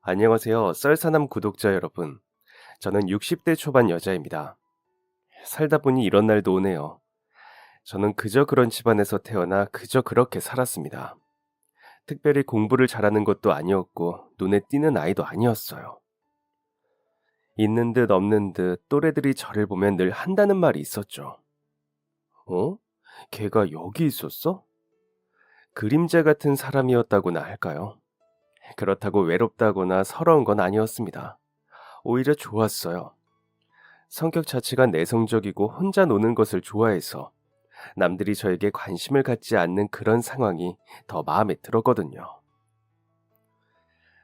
안녕하세요. 썰사남 구독자 여러분. 저는 60대 초반 여자입니다. 살다 보니 이런 날도 오네요. 저는 그저 그런 집안에서 태어나 그저 그렇게 살았습니다. 특별히 공부를 잘하는 것도 아니었고 눈에 띄는 아이도 아니었어요. 있는 듯 없는 듯 또래들이 저를 보면 늘 한다는 말이 있었죠. 어? 걔가 여기 있었어? 그림자 같은 사람이었다고나 할까요? 그렇다고 외롭다거나 서러운 건 아니었습니다. 오히려 좋았어요. 성격 자체가 내성적이고 혼자 노는 것을 좋아해서 남들이 저에게 관심을 갖지 않는 그런 상황이 더 마음에 들었거든요.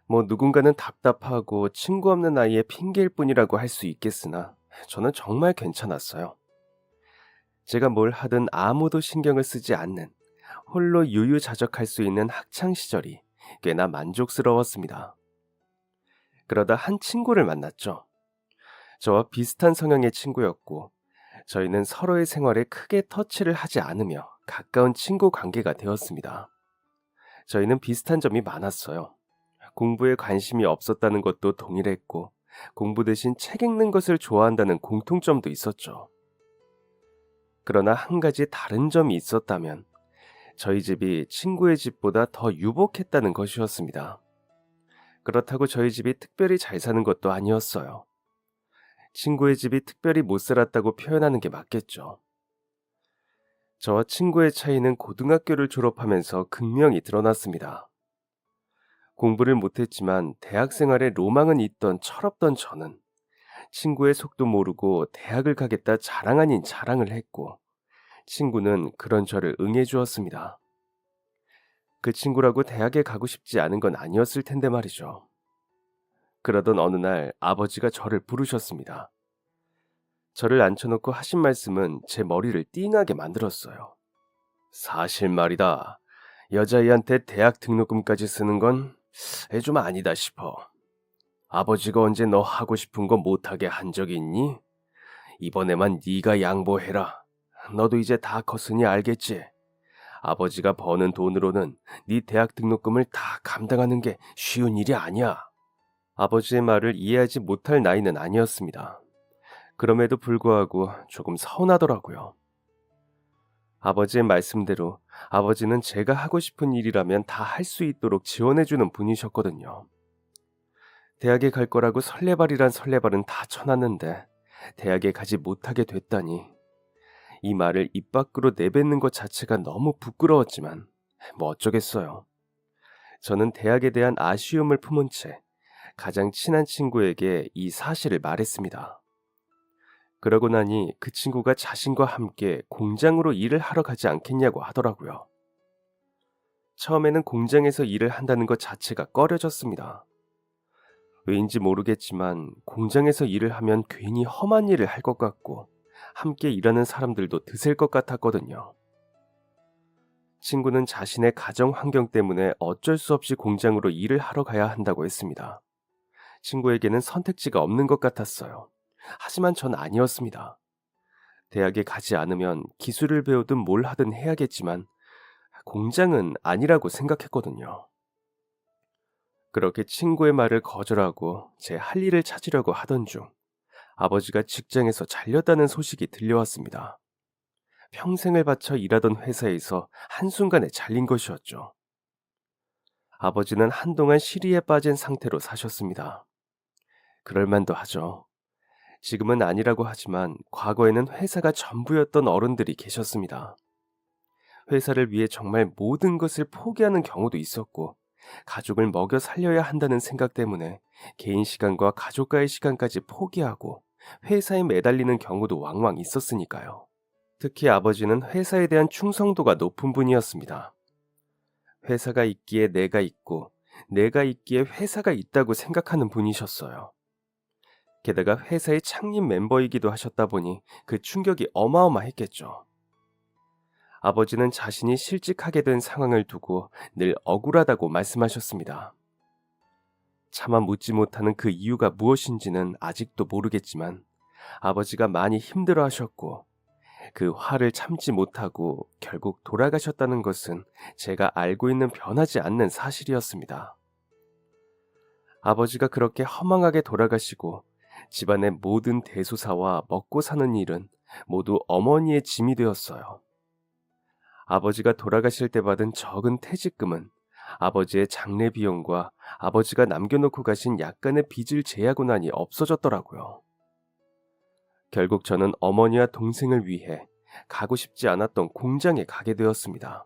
뭐 누군가는 답답하고 친구 없는 아이의 핑계일 뿐이라고 할 수 있겠으나 저는 정말 괜찮았어요. 제가 뭘 하든 아무도 신경을 쓰지 않는 홀로 유유자적할 수 있는 학창 시절이 꽤나 만족스러웠습니다. 그러다 한 친구를 만났죠. 저와 비슷한 성향의 친구였고 저희는 서로의 생활에 크게 터치를 하지 않으며 가까운 친구 관계가 되었습니다. 저희는 비슷한 점이 많았어요. 공부에 관심이 없었다는 것도 동일했고, 공부 대신 책 읽는 것을 좋아한다는 공통점도 있었죠. 그러나 한 가지 다른 점이 있었다면, 저희 집이 친구의 집보다 더 유복했다는 것이었습니다. 그렇다고 저희 집이 특별히 잘 사는 것도 아니었어요. 친구의 집이 특별히 못 살았다고 표현하는 게 맞겠죠. 저와 친구의 차이는 고등학교를 졸업하면서 극명히 드러났습니다. 공부를 못했지만 대학 생활에 로망은 있던 철없던 저는 친구의 속도 모르고 대학을 가겠다 자랑 아닌 자랑을 했고 친구는 그런 저를 응해주었습니다. 그 친구라고 대학에 가고 싶지 않은 건 아니었을 텐데 말이죠. 그러던 어느 날 아버지가 저를 부르셨습니다. 저를 앉혀놓고 하신 말씀은 제 머리를 띵하게 만들었어요. 사실 말이다. 여자애한테 대학 등록금까지 쓰는 건 좀 아니다 싶어. 아버지가 언제 너 하고 싶은 거 못하게 한 적이 있니? 이번에만 네가 양보해라. 너도 이제 다 컸으니 알겠지? 아버지가 버는 돈으로는 네 대학 등록금을 다 감당하는 게 쉬운 일이 아니야. 아버지의 말을 이해하지 못할 나이는 아니었습니다. 그럼에도 불구하고 조금 서운하더라고요. 아버지의 말씀대로 아버지는 제가 하고 싶은 일이라면 다 할 수 있도록 지원해주는 분이셨거든요. 대학에 갈 거라고 설레발이란 설레발은 다 쳐놨는데 대학에 가지 못하게 됐다니 이 말을 입 밖으로 내뱉는 것 자체가 너무 부끄러웠지만 뭐 어쩌겠어요. 저는 대학에 대한 아쉬움을 품은 채 가장 친한 친구에게 이 사실을 말했습니다. 그러고 나니 그 친구가 자신과 함께 공장으로 일을 하러 가지 않겠냐고 하더라고요. 처음에는 공장에서 일을 한다는 것 자체가 꺼려졌습니다. 왜인지 모르겠지만 공장에서 일을 하면 괜히 험한 일을 할 것 같고 함께 일하는 사람들도 드셀 것 같았거든요. 친구는 자신의 가정 환경 때문에 어쩔 수 없이 공장으로 일을 하러 가야 한다고 했습니다. 친구에게는 선택지가 없는 것 같았어요. 하지만 전 아니었습니다. 대학에 가지 않으면 기술을 배우든 뭘 하든 해야겠지만 공장은 아니라고 생각했거든요. 그렇게 친구의 말을 거절하고 제 할 일을 찾으려고 하던 중 아버지가 직장에서 잘렸다는 소식이 들려왔습니다. 평생을 바쳐 일하던 회사에서 한순간에 잘린 것이었죠. 아버지는 한동안 시리에 빠진 상태로 사셨습니다. 그럴만도 하죠. 지금은 아니라고 하지만 과거에는 회사가 전부였던 어른들이 계셨습니다. 회사를 위해 정말 모든 것을 포기하는 경우도 있었고, 가족을 먹여 살려야 한다는 생각 때문에 개인 시간과 가족과의 시간까지 포기하고 회사에 매달리는 경우도 왕왕 있었으니까요. 특히 아버지는 회사에 대한 충성도가 높은 분이었습니다. 회사가 있기에 내가 있고, 내가 있기에 회사가 있다고 생각하는 분이셨어요. 게다가 회사의 창립 멤버이기도 하셨다 보니 그 충격이 어마어마했겠죠. 아버지는 자신이 실직하게 된 상황을 두고 늘 억울하다고 말씀하셨습니다. 차마 묻지 못하는 그 이유가 무엇인지는 아직도 모르겠지만 아버지가 많이 힘들어 하셨고 그 화를 참지 못하고 결국 돌아가셨다는 것은 제가 알고 있는 변하지 않는 사실이었습니다. 아버지가 그렇게 허망하게 돌아가시고 집안의 모든 대소사와 먹고 사는 일은 모두 어머니의 짐이 되었어요. 아버지가 돌아가실 때 받은 적은 퇴직금은 아버지의 장례 비용과 아버지가 남겨놓고 가신 약간의 빚을 제하고 나니 없어졌더라고요. 결국 저는 어머니와 동생을 위해 가고 싶지 않았던 공장에 가게 되었습니다.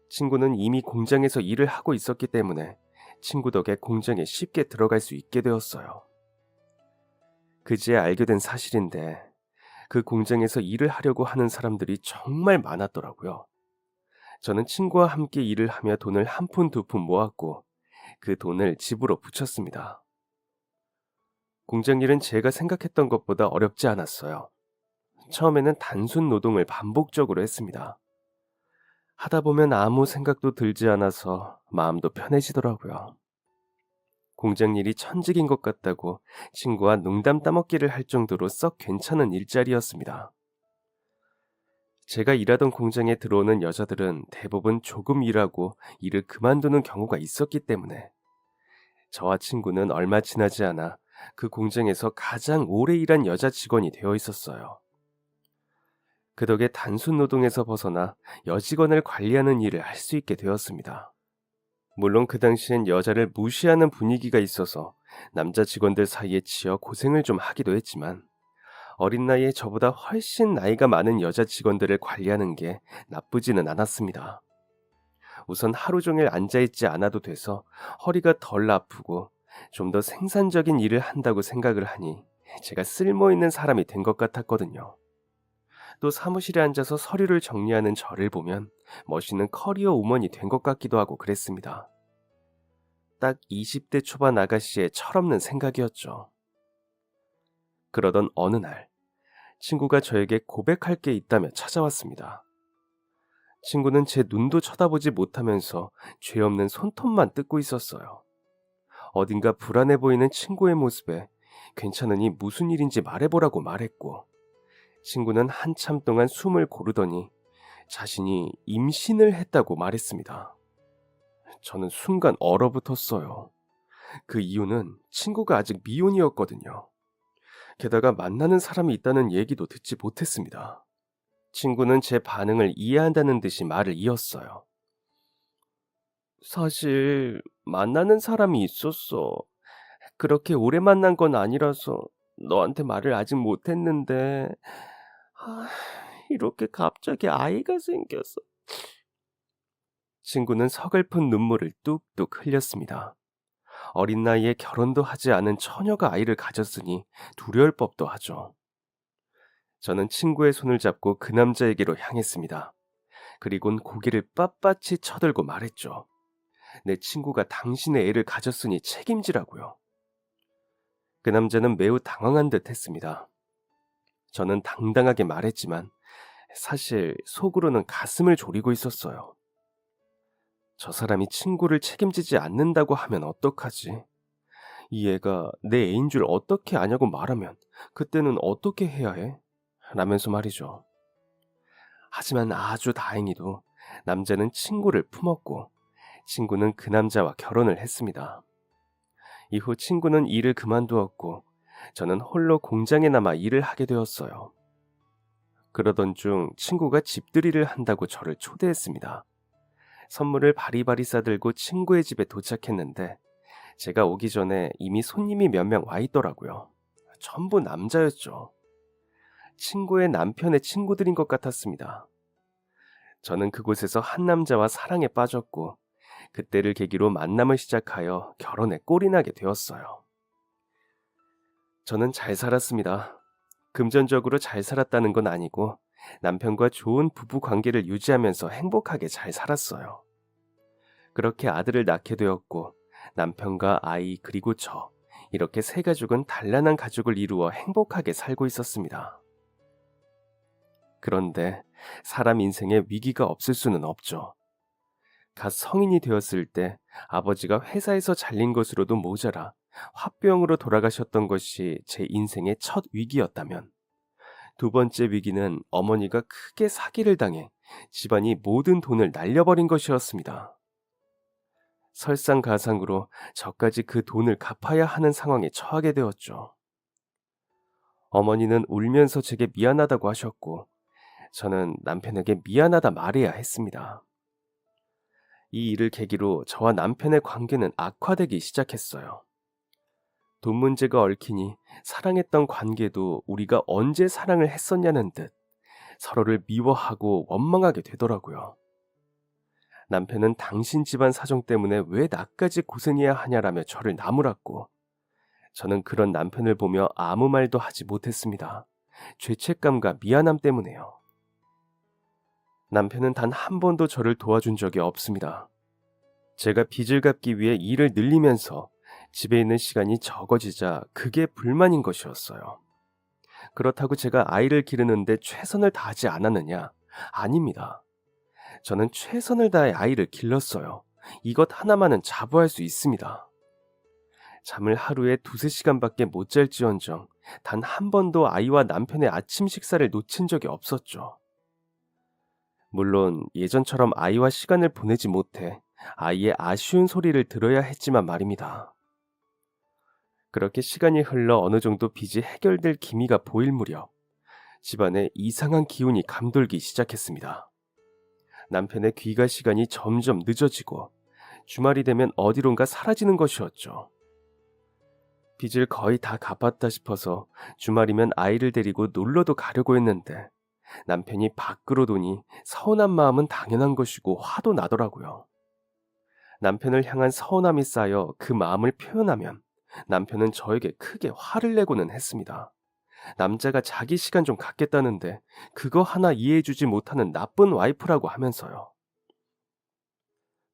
친구는 이미 공장에서 일을 하고 있었기 때문에 친구 덕에 공장에 쉽게 들어갈 수 있게 되었어요. 그제야 알게 된 사실인데 그 공장에서 일을 하려고 하는 사람들이 정말 많았더라고요. 저는 친구와 함께 일을 하며 돈을 한 푼 두 푼 모았고 그 돈을 집으로 붙였습니다. 공장 일은 제가 생각했던 것보다 어렵지 않았어요. 처음에는 단순 노동을 반복적으로 했습니다. 하다 보면 아무 생각도 들지 않아서 마음도 편해지더라고요. 공장 일이 천직인 것 같다고 친구와 농담 따먹기를 할 정도로 썩 괜찮은 일자리였습니다. 제가 일하던 공장에 들어오는 여자들은 대부분 조금 일하고 일을 그만두는 경우가 있었기 때문에 저와 친구는 얼마 지나지 않아 그 공장에서 가장 오래 일한 여자 직원이 되어 있었어요. 그 덕에 단순 노동에서 벗어나 여직원을 관리하는 일을 할 수 있게 되었습니다. 물론 그 당시엔 여자를 무시하는 분위기가 있어서 남자 직원들 사이에 치여 고생을 좀 하기도 했지만 어린 나이에 저보다 훨씬 나이가 많은 여자 직원들을 관리하는 게 나쁘지는 않았습니다. 우선 하루 종일 앉아있지 않아도 돼서 허리가 덜 아프고 좀 더 생산적인 일을 한다고 생각을 하니 제가 쓸모있는 사람이 된 것 같았거든요. 또 사무실에 앉아서 서류를 정리하는 저를 보면 멋있는 커리어 우먼이 된 것 같기도 하고 그랬습니다. 딱 20대 초반 아가씨의 철없는 생각이었죠. 그러던 어느 날 친구가 저에게 고백할 게 있다며 찾아왔습니다. 친구는 제 눈도 쳐다보지 못하면서 죄 없는 손톱만 뜯고 있었어요. 어딘가 불안해 보이는 친구의 모습에 괜찮으니 무슨 일인지 말해보라고 말했고 친구는 한참 동안 숨을 고르더니 자신이 임신을 했다고 말했습니다. 저는 순간 얼어붙었어요. 그 이유는 친구가 아직 미혼이었거든요. 게다가 만나는 사람이 있다는 얘기도 듣지 못했습니다. 친구는 제 반응을 이해한다는 듯이 말을 이었어요. 사실 만나는 사람이 있었어. 그렇게 오래 만난 건 아니라서 너한테 말을 아직 못했는데 아, 이렇게 갑자기 아이가 생겼어. 친구는 서글픈 눈물을 뚝뚝 흘렸습니다. 어린 나이에 결혼도 하지 않은 처녀가 아이를 가졌으니 두려울 법도 하죠. 저는 친구의 손을 잡고 그 남자에게로 향했습니다. 그리곤 고개를 빳빳이 쳐들고 말했죠. 내 친구가 당신의 애를 가졌으니 책임지라고요. 그 남자는 매우 당황한 듯 했습니다. 저는 당당하게 말했지만 사실 속으로는 가슴을 졸이고 있었어요. 저 사람이 친구를 책임지지 않는다고 하면 어떡하지? 이 애가 내 애인 줄 어떻게 아냐고 말하면 그때는 어떻게 해야 해? 라면서 말이죠. 하지만 아주 다행히도 남자는 친구를 품었고 친구는 그 남자와 결혼을 했습니다. 이후 친구는 일을 그만두었고 저는 홀로 공장에 남아 일을 하게 되었어요. 그러던 중 친구가 집들이를 한다고 저를 초대했습니다. 선물을 바리바리 싸들고 친구의 집에 도착했는데 제가 오기 전에 이미 손님이 몇 명 와 있더라고요. 전부 남자였죠. 친구의 남편의 친구들인 것 같았습니다. 저는 그곳에서 한 남자와 사랑에 빠졌고 그때를 계기로 만남을 시작하여 결혼에 꼴이 나게 되었어요. 저는 잘 살았습니다. 금전적으로 잘 살았다는 건 아니고 남편과 좋은 부부 관계를 유지하면서 행복하게 잘 살았어요. 그렇게 아들을 낳게 되었고 남편과 아이 그리고 저 이렇게 세 가족은 단란한 가족을 이루어 행복하게 살고 있었습니다. 그런데 사람 인생에 위기가 없을 수는 없죠. 갓 성인이 되었을 때 아버지가 회사에서 잘린 것으로도 모자라 화병으로 돌아가셨던 것이 제 인생의 첫 위기였다면 두 번째 위기는 어머니가 크게 사기를 당해 집안이 모든 돈을 날려버린 것이었습니다. 설상가상으로 저까지 그 돈을 갚아야 하는 상황에 처하게 되었죠. 어머니는 울면서 제게 미안하다고 하셨고, 저는 남편에게 미안하다 말해야 했습니다. 이 일을 계기로 저와 남편의 관계는 악화되기 시작했어요. 돈 문제가 얽히니 사랑했던 관계도 우리가 언제 사랑을 했었냐는 듯 서로를 미워하고 원망하게 되더라고요. 남편은 당신 집안 사정 때문에 왜 나까지 고생해야 하냐라며 저를 나무랐고, 저는 그런 남편을 보며 아무 말도 하지 못했습니다. 죄책감과 미안함 때문에요. 남편은 단 한 번도 저를 도와준 적이 없습니다. 제가 빚을 갚기 위해 일을 늘리면서 집에 있는 시간이 적어지자 그게 불만인 것이었어요. 그렇다고 제가 아이를 기르는데 최선을 다하지 않았느냐? 아닙니다. 저는 최선을 다해 아이를 길렀어요. 이것 하나만은 자부할 수 있습니다. 잠을 하루에 두세 시간밖에 못 잘지언정 단 한 번도 아이와 남편의 아침 식사를 놓친 적이 없었죠. 물론 예전처럼 아이와 시간을 보내지 못해 아이의 아쉬운 소리를 들어야 했지만 말입니다. 그렇게 시간이 흘러 어느 정도 빚이 해결될 기미가 보일 무렵 집안에 이상한 기운이 감돌기 시작했습니다. 남편의 귀가 시간이 점점 늦어지고 주말이 되면 어디론가 사라지는 것이었죠. 빚을 거의 다 갚았다 싶어서 주말이면 아이를 데리고 놀러도 가려고 했는데 남편이 밖으로 도니 서운한 마음은 당연한 것이고 화도 나더라고요. 남편을 향한 서운함이 쌓여 그 마음을 표현하면 남편은 저에게 크게 화를 내고는 했습니다. 남자가 자기 시간 좀 갖겠다는데 그거 하나 이해해주지 못하는 나쁜 와이프라고 하면서요.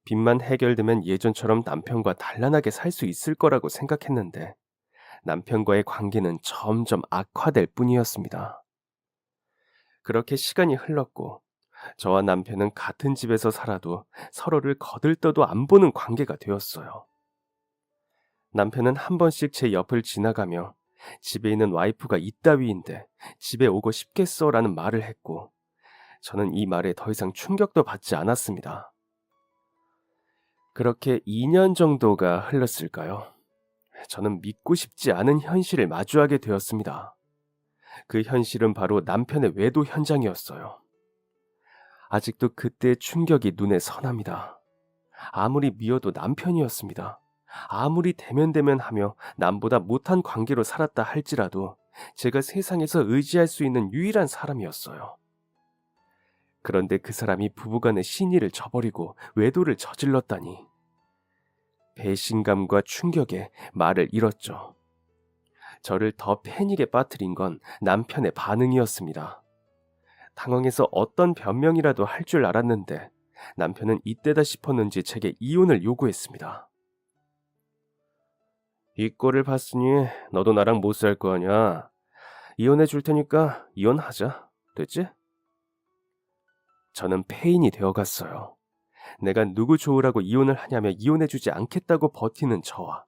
빚만 해결되면 예전처럼 남편과 단란하게 살 수 있을 거라고 생각했는데 남편과의 관계는 점점 악화될 뿐이었습니다. 그렇게 시간이 흘렀고 저와 남편은 같은 집에서 살아도 서로를 거들떠도 안 보는 관계가 되었어요. 남편은 한 번씩 제 옆을 지나가며 집에 있는 와이프가 이따위인데 집에 오고 싶겠어라는 말을 했고, 저는 이 말에 더 이상 충격도 받지 않았습니다. 그렇게 2년 정도가 흘렀을까요? 저는 믿고 싶지 않은 현실을 마주하게 되었습니다. 그 현실은 바로 남편의 외도 현장이었어요. 아직도 그때의 충격이 눈에 선합니다. 아무리 미워도 남편이었습니다. 아무리 대면대면하며 남보다 못한 관계로 살았다 할지라도 제가 세상에서 의지할 수 있는 유일한 사람이었어요. 그런데 그 사람이 부부간의 신의를 저버리고 외도를 저질렀다니. 배신감과 충격에 말을 잃었죠. 저를 더 패닉에 빠뜨린 건 남편의 반응이었습니다. 당황해서 어떤 변명이라도 할 줄 알았는데 남편은 이때다 싶었는지 제게 이혼을 요구했습니다. 이 꼴을 봤으니 너도 나랑 못 살 거 아냐. 이혼해 줄 테니까 이혼하자. 됐지? 저는 폐인이 되어갔어요. 내가 누구 좋으라고 이혼을 하냐며 이혼해주지 않겠다고 버티는 저와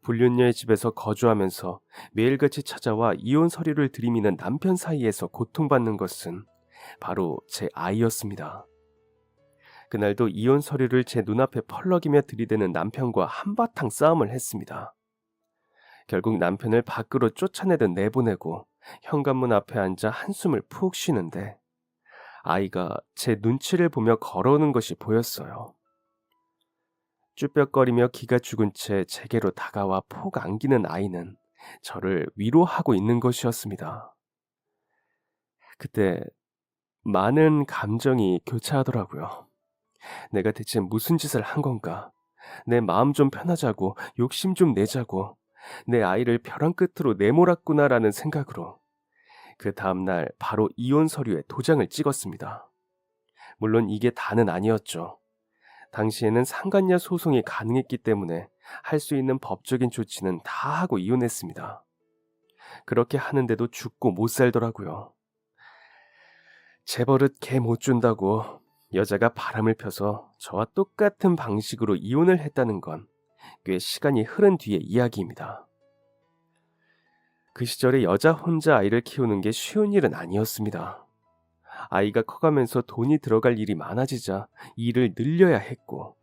불륜녀의 집에서 거주하면서 매일같이 찾아와 이혼 서류를 들이미는 남편 사이에서 고통받는 것은 바로 제 아이였습니다. 그날도 이혼 서류를 제 눈앞에 펄럭이며 들이대는 남편과 한바탕 싸움을 했습니다. 결국 남편을 밖으로 쫓아내듯 내보내고 현관문 앞에 앉아 한숨을 푹 쉬는데 아이가 제 눈치를 보며 걸어오는 것이 보였어요. 쭈뼛거리며 기가 죽은 채 제게로 다가와 폭 안기는 아이는 저를 위로하고 있는 것이었습니다. 그때 많은 감정이 교차하더라고요. 내가 대체 무슨 짓을 한 건가? 내 마음 좀 편하자고, 욕심 좀 내자고, 내 아이를 벼랑 끝으로 내몰았구나라는 생각으로 그 다음날 바로 이혼 서류에 도장을 찍었습니다. 물론 이게 다는 아니었죠. 당시에는 상간녀 소송이 가능했기 때문에 할 수 있는 법적인 조치는 다 하고 이혼했습니다. 그렇게 하는데도 죽고 못 살더라고요. 제 버릇 개 못 준다고 여자가 바람을 펴서 저와 똑같은 방식으로 이혼을 했다는 건 꽤 시간이 흐른 뒤의 이야기입니다. 그 시절에 여자 혼자 아이를 키우는 게 쉬운 일은 아니었습니다. 아이가 커가면서 돈이 들어갈 일이 많아지자 일을 늘려야 했고,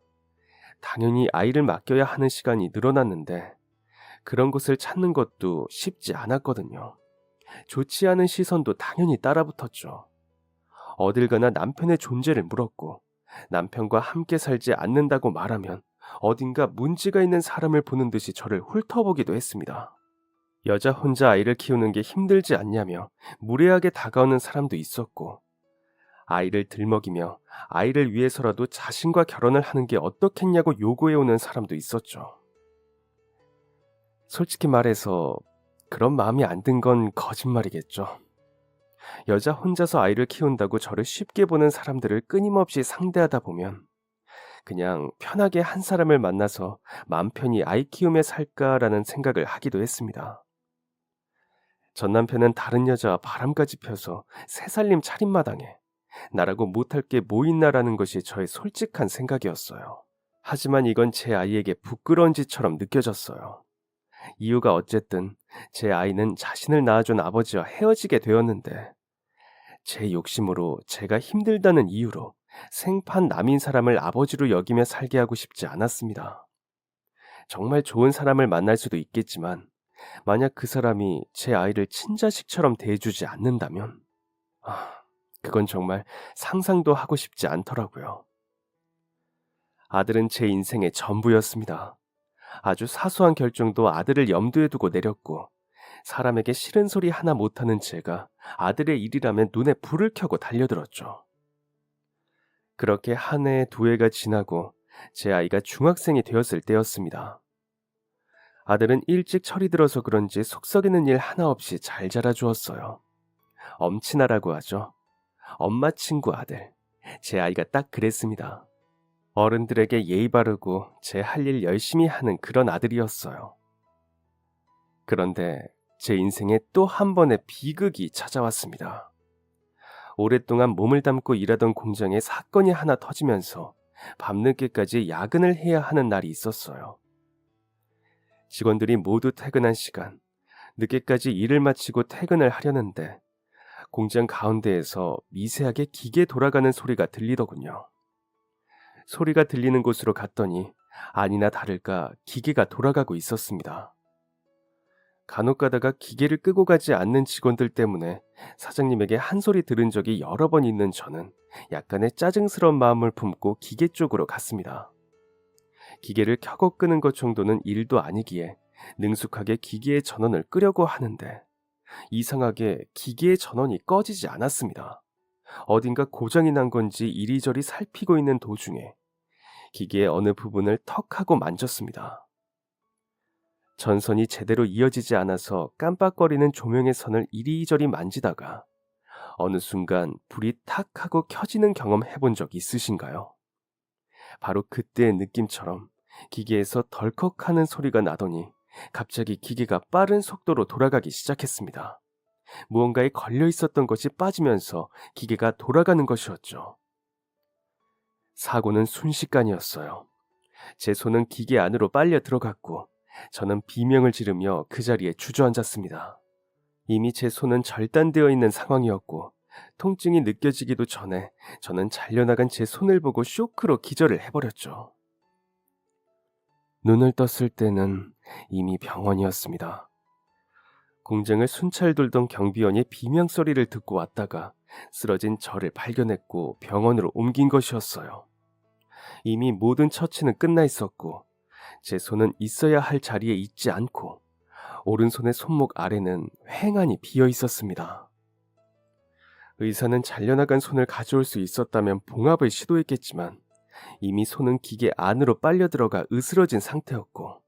당연히 아이를 맡겨야 하는 시간이 늘어났는데 그런 곳을 찾는 것도 쉽지 않았거든요. 좋지 않은 시선도 당연히 따라붙었죠. 어딜 가나 남편의 존재를 물었고 남편과 함께 살지 않는다고 말하면 어딘가 문제가 있는 사람을 보는 듯이 저를 훑어보기도 했습니다. 여자 혼자 아이를 키우는 게 힘들지 않냐며 무례하게 다가오는 사람도 있었고 아이를 들먹이며 아이를 위해서라도 자신과 결혼을 하는 게 어떻겠냐고 요구해오는 사람도 있었죠. 솔직히 말해서 그런 마음이 안 든 건 거짓말이겠죠. 여자 혼자서 아이를 키운다고 저를 쉽게 보는 사람들을 끊임없이 상대하다 보면 그냥 편하게 한 사람을 만나서 맘 편히 아이 키우며 살까라는 생각을 하기도 했습니다. 전 남편은 다른 여자와 바람까지 펴서 새살림 차림마당에 나라고 못할 게 뭐 있나라는 것이 저의 솔직한 생각이었어요. 하지만 이건 제 아이에게 부끄러운 짓처럼 느껴졌어요. 이유가 어쨌든 제 아이는 자신을 낳아준 아버지와 헤어지게 되었는데 제 욕심으로 제가 힘들다는 이유로 생판 남인 사람을 아버지로 여기며 살게 하고 싶지 않았습니다. 정말 좋은 사람을 만날 수도 있겠지만 만약 그 사람이 제 아이를 친자식처럼 대해주지 않는다면 그건 정말 상상도 하고 싶지 않더라고요. 아들은 제 인생의 전부였습니다. 아주 사소한 결정도 아들을 염두에 두고 내렸고 사람에게 싫은 소리 하나 못하는 제가 아들의 일이라면 눈에 불을 켜고 달려들었죠. 그렇게 한 해, 두 해가 지나고 제 아이가 중학생이 되었을 때였습니다. 아들은 일찍 철이 들어서 그런지 속 썩이는 일 하나 없이 잘 자라주었어요. 엄친아라고 하죠. 엄마 친구 아들. 제 아이가 딱 그랬습니다. 어른들에게 예의 바르고 제 할 일 열심히 하는 그런 아들이었어요. 그런데 제 인생에 또 한 번의 비극이 찾아왔습니다. 오랫동안 몸을 담고 일하던 공장에 사건이 하나 터지면서 밤늦게까지 야근을 해야 하는 날이 있었어요. 직원들이 모두 퇴근한 시간, 늦게까지 일을 마치고 퇴근을 하려는데 공장 가운데에서 미세하게 기계 돌아가는 소리가 들리더군요. 소리가 들리는 곳으로 갔더니 아니나 다를까 기계가 돌아가고 있었습니다. 간혹 가다가 기계를 끄고 가지 않는 직원들 때문에 사장님에게 한 소리 들은 적이 여러 번 있는 저는 약간의 짜증스러운 마음을 품고 기계 쪽으로 갔습니다. 기계를 켜고 끄는 것 정도는 일도 아니기에 능숙하게 기계의 전원을 끄려고 하는데 이상하게 기계의 전원이 꺼지지 않았습니다. 어딘가 고장이 난 건지 이리저리 살피고 있는 도중에 기계의 어느 부분을 턱 하고 만졌습니다. 전선이 제대로 이어지지 않아서 깜빡거리는 조명의 선을 이리저리 만지다가 어느 순간 불이 탁 하고 켜지는 경험 해본 적 있으신가요? 바로 그때의 느낌처럼 기계에서 덜컥하는 소리가 나더니 갑자기 기계가 빠른 속도로 돌아가기 시작했습니다. 무언가에 걸려 있었던 것이 빠지면서 기계가 돌아가는 것이었죠. 사고는 순식간이었어요. 제 손은 기계 안으로 빨려 들어갔고 저는 비명을 지르며 그 자리에 주저앉았습니다. 이미 제 손은 절단되어 있는 상황이었고 통증이 느껴지기도 전에 저는 잘려나간 제 손을 보고 쇼크로 기절을 해버렸죠. 눈을 떴을 때는 이미 병원이었습니다. 공장을 순찰 돌던 경비원이 비명소리를 듣고 왔다가 쓰러진 저를 발견했고 병원으로 옮긴 것이었어요. 이미 모든 처치는 끝나 있었고 제 손은 있어야 할 자리에 있지 않고 오른손의 손목 아래는 횡하니 비어 있었습니다. 의사는 잘려나간 손을 가져올 수 있었다면 봉합을 시도했겠지만 이미 손은 기계 안으로 빨려 들어가 으스러진 상태였고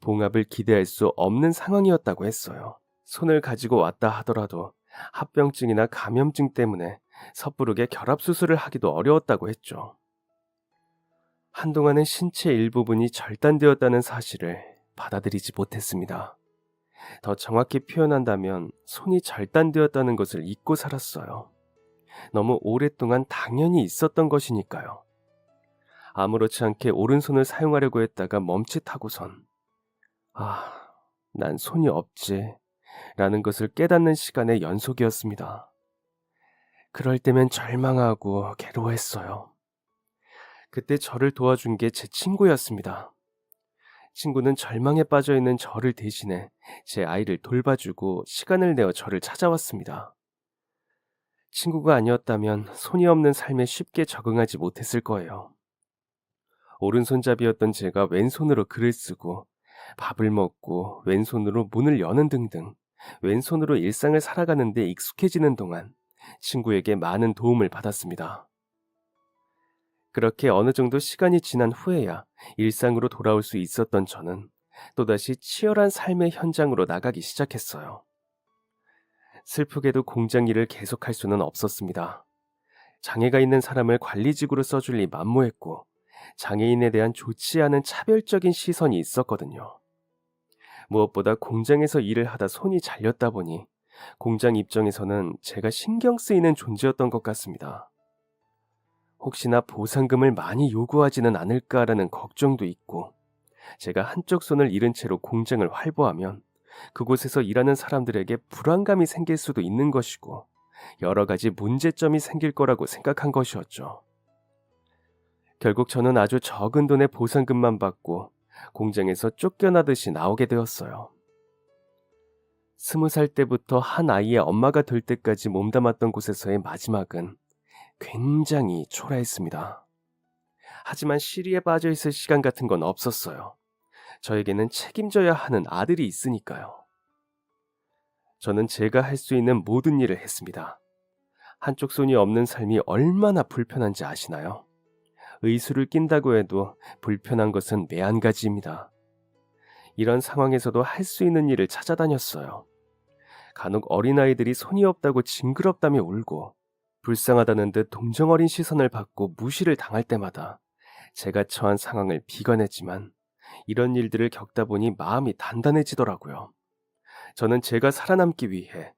봉합을 기대할 수 없는 상황이었다고 했어요. 손을 가지고 왔다 하더라도 합병증이나 감염증 때문에 섣부르게 결합수술을 하기도 어려웠다고 했죠. 한동안은 신체 일부분이 절단되었다는 사실을 받아들이지 못했습니다. 더 정확히 표현한다면 손이 절단되었다는 것을 잊고 살았어요. 너무 오랫동안 당연히 있었던 것이니까요. 아무렇지 않게 오른손을 사용하려고 했다가 멈칫하고선 난 손이 없지 라는 것을 깨닫는 시간의 연속이었습니다. 그럴 때면 절망하고 괴로워했어요. 그때 저를 도와준 게 제 친구였습니다. 친구는 절망에 빠져 있는 저를 대신해 제 아이를 돌봐주고 시간을 내어 저를 찾아왔습니다. 친구가 아니었다면 손이 없는 삶에 쉽게 적응하지 못했을 거예요. 오른손잡이였던 제가 왼손으로 글을 쓰고 밥을 먹고 왼손으로 문을 여는 등등 왼손으로 일상을 살아가는 데 익숙해지는 동안 친구에게 많은 도움을 받았습니다. 그렇게 어느 정도 시간이 지난 후에야 일상으로 돌아올 수 있었던 저는 또다시 치열한 삶의 현장으로 나가기 시작했어요. 슬프게도 공장 일을 계속할 수는 없었습니다. 장애가 있는 사람을 관리직으로 써줄리 만무했고 장애인에 대한 좋지 않은 차별적인 시선이 있었거든요. 무엇보다 공장에서 일을 하다 손이 잘렸다 보니 공장 입장에서는 제가 신경 쓰이는 존재였던 것 같습니다. 혹시나 보상금을 많이 요구하지는 않을까라는 걱정도 있고 제가 한쪽 손을 잃은 채로 공장을 활보하면 그곳에서 일하는 사람들에게 불안감이 생길 수도 있는 것이고 여러 가지 문제점이 생길 거라고 생각한 것이었죠. 결국 저는 아주 적은 돈의 보상금만 받고 공장에서 쫓겨나듯이 나오게 되었어요. 20살 때부터 한 아이의 엄마가 될 때까지 몸담았던 곳에서의 마지막은 굉장히 초라했습니다. 하지만 시리에 빠져 있을 시간 같은 건 없었어요. 저에게는 책임져야 하는 아들이 있으니까요. 저는 제가 할 수 있는 모든 일을 했습니다. 한쪽 손이 없는 삶이 얼마나 불편한지 아시나요? 의수를 낀다고 해도 불편한 것은 매한가지입니다. 이런 상황에서도 할 수 있는 일을 찾아다녔어요. 간혹 어린아이들이 손이 없다고 징그럽다며 울고 불쌍하다는 듯 동정어린 시선을 받고 무시를 당할 때마다 제가 처한 상황을 비관했지만 이런 일들을 겪다 보니 마음이 단단해지더라고요. 저는 제가 살아남기 위해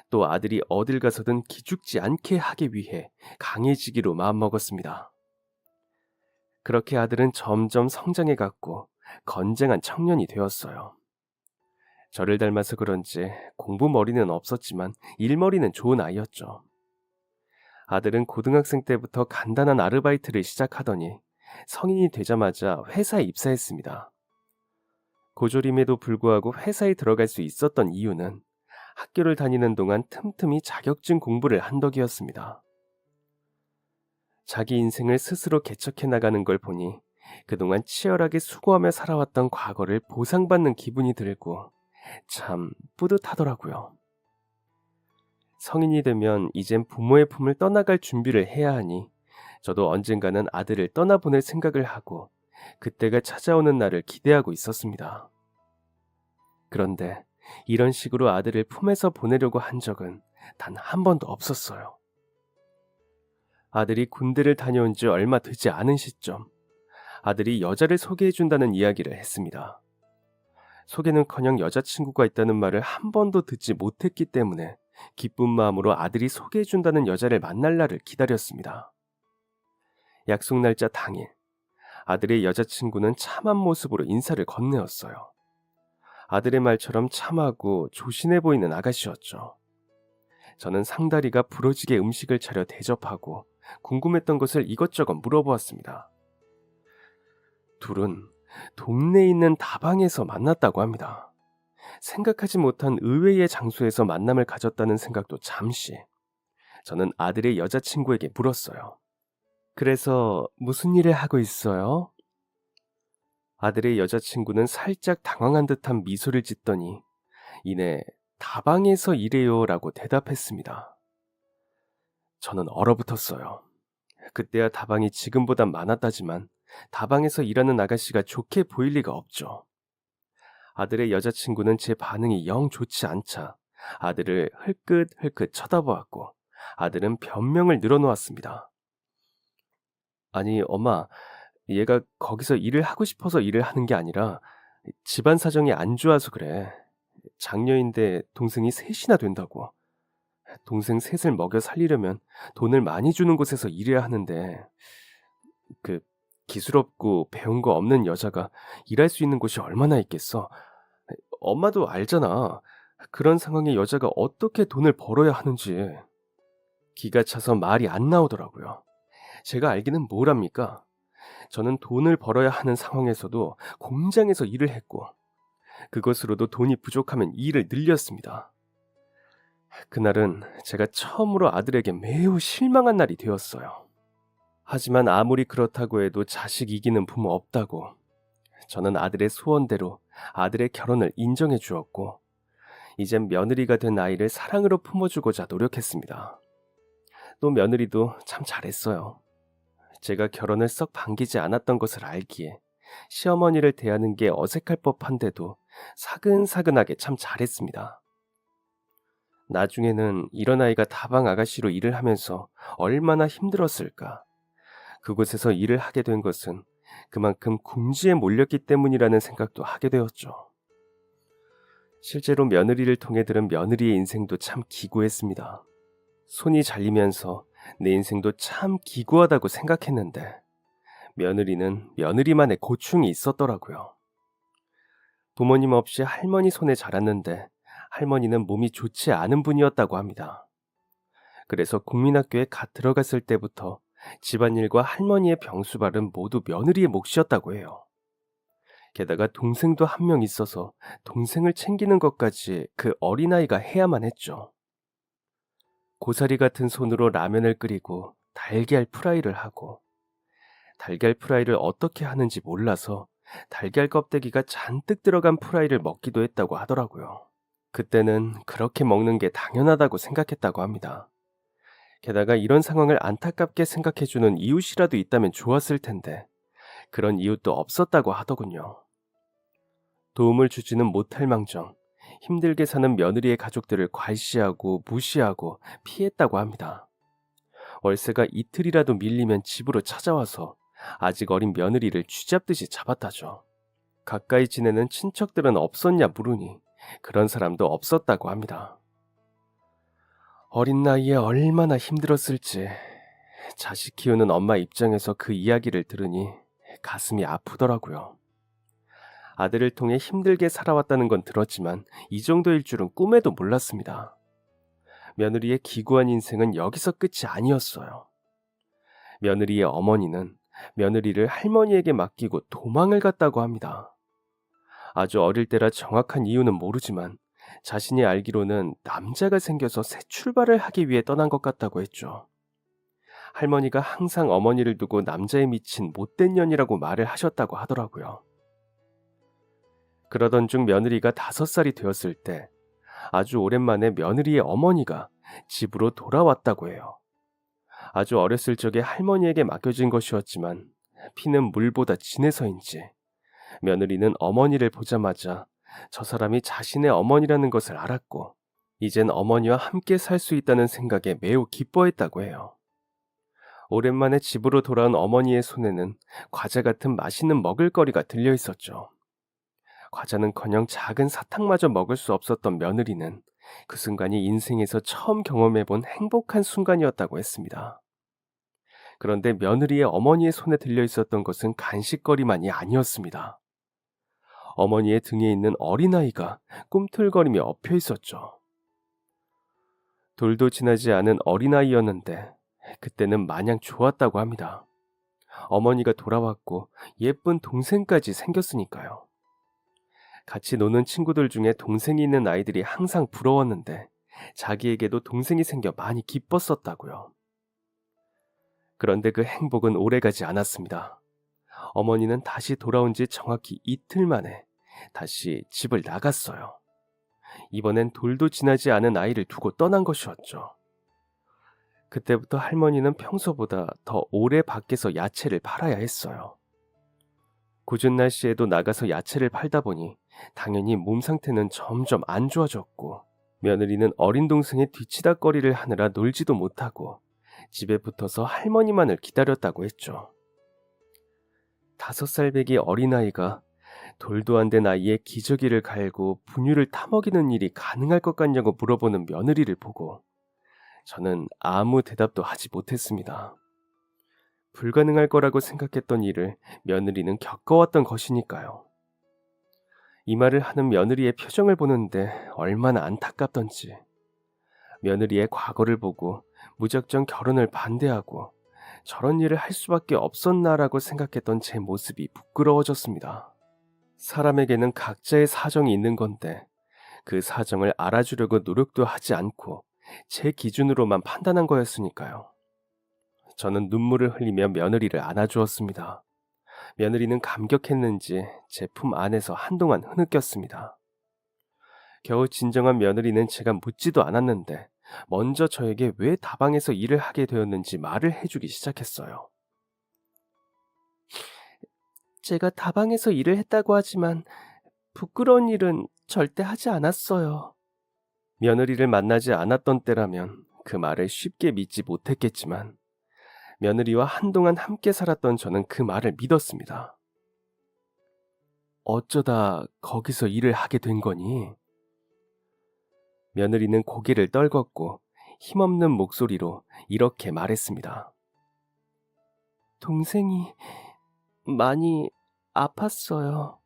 또 아들이 어딜 가서든 기죽지 않게 하기 위해 강해지기로 마음먹었습니다. 그렇게 아들은 점점 성장해갔고 건장한 청년이 되었어요. 저를 닮아서 그런지 공부머리는 없었지만 일머리는 좋은 아이였죠. 아들은 고등학생 때부터 간단한 아르바이트를 시작하더니 성인이 되자마자 회사에 입사했습니다. 고졸임에도 불구하고 회사에 들어갈 수 있었던 이유는 학교를 다니는 동안 틈틈이 자격증 공부를 한 덕이었습니다. 자기 인생을 스스로 개척해 나가는 걸 보니 그동안 치열하게 수고하며 살아왔던 과거를 보상받는 기분이 들고 참 뿌듯하더라고요. 성인이 되면 이젠 부모의 품을 떠나갈 준비를 해야 하니 저도 언젠가는 아들을 떠나보낼 생각을 하고 그때가 찾아오는 날을 기대하고 있었습니다. 그런데 이런 식으로 아들을 품에서 보내려고 한 적은 단 한 번도 없었어요. 아들이 군대를 다녀온 지 얼마 되지 않은 시점, 아들이 여자를 소개해준다는 이야기를 했습니다. 소개는커녕 여자친구가 있다는 말을 한 번도 듣지 못했기 때문에 기쁜 마음으로 아들이 소개해준다는 여자를 만날 날을 기다렸습니다. 약속 날짜 당일, 아들의 여자친구는 참한 모습으로 인사를 건네었어요. 아들의 말처럼 참하고 조신해 보이는 아가씨였죠. 저는 상다리가 부러지게 음식을 차려 대접하고 궁금했던 것을 이것저것 물어보았습니다. 둘은 동네에 있는 다방에서 만났다고 합니다. 생각하지 못한 의외의 장소에서 만남을 가졌다는 생각도 잠시. 저는 아들의 여자친구에게 물었어요. 그래서 무슨 일을 하고 있어요? 아들의 여자친구는 살짝 당황한 듯한 미소를 짓더니 이내 다방에서 일해요 라고 대답했습니다. 저는 얼어붙었어요. 그때야 다방이 지금보단 많았다지만 다방에서 일하는 아가씨가 좋게 보일 리가 없죠. 아들의 여자친구는 제 반응이 영 좋지 않자 아들을 흘끗흘끗 쳐다보았고 아들은 변명을 늘어놓았습니다. 아니 엄마, 얘가 거기서 일을 하고 싶어서 일을 하는 게 아니라 집안 사정이 안 좋아서 그래. 장녀인데 동생이 셋이나 된다고. 동생 셋을 먹여 살리려면 돈을 많이 주는 곳에서 일해야 하는데 그 기술 없고 배운 거 없는 여자가 일할 수 있는 곳이 얼마나 있겠어. 엄마도 알잖아. 그런 상황에 여자가 어떻게 돈을 벌어야 하는지. 기가 차서 말이 안 나오더라고요. 제가 알기는 뭘 합니까? 저는 돈을 벌어야 하는 상황에서도 공장에서 일을 했고, 그것으로도 돈이 부족하면 일을 늘렸습니다. 그날은 제가 처음으로 아들에게 매우 실망한 날이 되었어요. 하지만 아무리 그렇다고 해도 자식 이기는 부모 없다고, 저는 아들의 소원대로 아들의 결혼을 인정해 주었고, 이젠 며느리가 된 아이를 사랑으로 품어주고자 노력했습니다. 또 며느리도 참 잘했어요. 제가 결혼을 썩 반기지 않았던 것을 알기에 시어머니를 대하는 게 어색할 법한데도 사근사근하게 참 잘했습니다. 나중에는 이런 아이가 다방 아가씨로 일을 하면서 얼마나 힘들었을까. 그곳에서 일을 하게 된 것은 그만큼 궁지에 몰렸기 때문이라는 생각도 하게 되었죠. 실제로 며느리를 통해 들은 며느리의 인생도 참 기구했습니다. 손이 잘리면서 내 인생도 참 기구하다고 생각했는데, 며느리는 며느리만의 고충이 있었더라고요. 부모님 없이 할머니 손에 자랐는데 할머니는 몸이 좋지 않은 분이었다고 합니다. 그래서 국민학교에 갓 들어갔을 때부터 집안일과 할머니의 병수발은 모두 며느리의 몫이었다고 해요. 게다가 동생도 한 명 있어서 동생을 챙기는 것까지 그 어린아이가 해야만 했죠. 고사리 같은 손으로 라면을 끓이고 달걀 프라이를 하고, 달걀 프라이를 어떻게 하는지 몰라서 달걀 껍데기가 잔뜩 들어간 프라이를 먹기도 했다고 하더라고요. 그때는 그렇게 먹는 게 당연하다고 생각했다고 합니다. 게다가 이런 상황을 안타깝게 생각해주는 이웃이라도 있다면 좋았을 텐데, 그런 이웃도 없었다고 하더군요. 도움을 주지는 못할 망정 힘들게 사는 며느리의 가족들을 괄시하고 무시하고 피했다고 합니다. 월세가 이틀이라도 밀리면 집으로 찾아와서 아직 어린 며느리를 쥐잡듯이 잡았다죠. 가까이 지내는 친척들은 없었냐 물으니 그런 사람도 없었다고 합니다. 어린 나이에 얼마나 힘들었을지, 자식 키우는 엄마 입장에서 그 이야기를 들으니 가슴이 아프더라고요. 아들을 통해 힘들게 살아왔다는 건 들었지만 이 정도일 줄은 꿈에도 몰랐습니다. 며느리의 기구한 인생은 여기서 끝이 아니었어요. 며느리의 어머니는 며느리를 할머니에게 맡기고 도망을 갔다고 합니다. 아주 어릴 때라 정확한 이유는 모르지만 자신이 알기로는 남자가 생겨서 새 출발을 하기 위해 떠난 것 같다고 했죠. 할머니가 항상 어머니를 두고 남자에 미친 못된 년이라고 말을 하셨다고 하더라고요. 그러던 중 며느리가 5살이 되었을 때 아주 오랜만에 며느리의 어머니가 집으로 돌아왔다고 해요. 아주 어렸을 적에 할머니에게 맡겨진 것이었지만 피는 물보다 진해서인지 며느리는 어머니를 보자마자 저 사람이 자신의 어머니라는 것을 알았고, 이젠 어머니와 함께 살 수 있다는 생각에 매우 기뻐했다고 해요. 오랜만에 집으로 돌아온 어머니의 손에는 과자 같은 맛있는 먹을거리가 들려 있었죠. 과자는커녕 작은 사탕마저 먹을 수 없었던 며느리는 그 순간이 인생에서 처음 경험해본 행복한 순간이었다고 했습니다. 그런데 며느리의 어머니의 손에 들려 있었던 것은 간식거리만이 아니었습니다. 어머니의 등에 있는 어린아이가 꿈틀거리며 엎혀 있었죠. 돌도 지나지 않은 어린아이였는데 그때는 마냥 좋았다고 합니다. 어머니가 돌아왔고 예쁜 동생까지 생겼으니까요. 같이 노는 친구들 중에 동생이 있는 아이들이 항상 부러웠는데 자기에게도 동생이 생겨 많이 기뻤었다고요. 그런데 그 행복은 오래가지 않았습니다. 어머니는 다시 돌아온 지 정확히 이틀 만에 다시 집을 나갔어요. 이번엔 돌도 지나지 않은 아이를 두고 떠난 것이었죠. 그때부터 할머니는 평소보다 더 오래 밖에서 야채를 팔아야 했어요. 궂은 날씨에도 나가서 야채를 팔다 보니 당연히 몸 상태는 점점 안 좋아졌고, 며느리는 어린 동생의 뒤치다꺼리를 하느라 놀지도 못하고 집에 붙어서 할머니만을 기다렸다고 했죠. 5살배기 어린아이가 돌도 안 된 아이의 기저귀를 갈고 분유를 타먹이는 일이 가능할 것 같냐고 물어보는 며느리를 보고 저는 아무 대답도 하지 못했습니다. 불가능할 거라고 생각했던 일을 며느리는 겪어왔던 것이니까요. 이 말을 하는 며느리의 표정을 보는데 얼마나 안타깝던지, 며느리의 과거를 보고 무작정 결혼을 반대하고 저런 일을 할 수밖에 없었나라고 생각했던 제 모습이 부끄러워졌습니다. 사람에게는 각자의 사정이 있는 건데 그 사정을 알아주려고 노력도 하지 않고 제 기준으로만 판단한 거였으니까요. 저는 눈물을 흘리며 며느리를 안아주었습니다. 며느리는 감격했는지 제 품 안에서 한동안 흐느꼈습니다. 겨우 진정한 며느리는 제가 묻지도 않았는데 먼저 저에게 왜 다방에서 일을 하게 되었는지 말을 해주기 시작했어요. 제가 다방에서 일을 했다고 하지만 부끄러운 일은 절대 하지 않았어요. 며느리를 만나지 않았던 때라면 그 말을 쉽게 믿지 못했겠지만 며느리와 한동안 함께 살았던 저는 그 말을 믿었습니다. 어쩌다 거기서 일을 하게 된 거니? 며느리는 고개를 떨궜고 힘없는 목소리로 이렇게 말했습니다. 동생이 많이 아팠어요.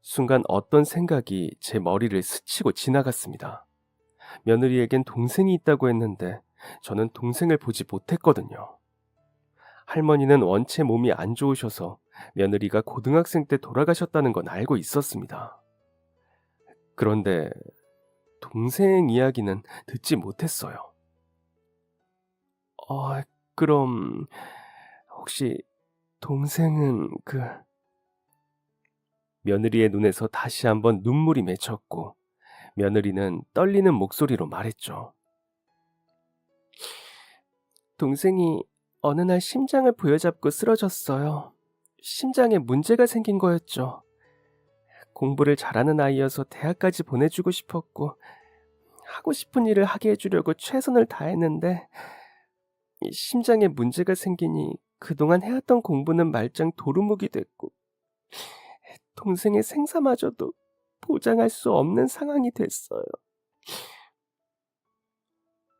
순간 어떤 생각이 제 머리를 스치고 지나갔습니다. 며느리에겐 동생이 있다고 했는데 저는 동생을 보지 못했거든요. 할머니는 원체 몸이 안 좋으셔서 며느리가 고등학생 때 돌아가셨다는 건 알고 있었습니다. 그런데 동생 이야기는 듣지 못했어요. 그럼 혹시 동생은 며느리의 눈에서 다시 한번 눈물이 맺혔고 며느리는 떨리는 목소리로 말했죠. 동생이 어느 날 심장을 부여잡고 쓰러졌어요. 심장에 문제가 생긴 거였죠. 공부를 잘하는 아이여서 대학까지 보내주고 싶었고 하고 싶은 일을 하게 해주려고 최선을 다했는데 심장에 문제가 생기니 그동안 해왔던 공부는 말짱 도루묵이 됐고 동생의 생사마저도 보장할 수 없는 상황이 됐어요.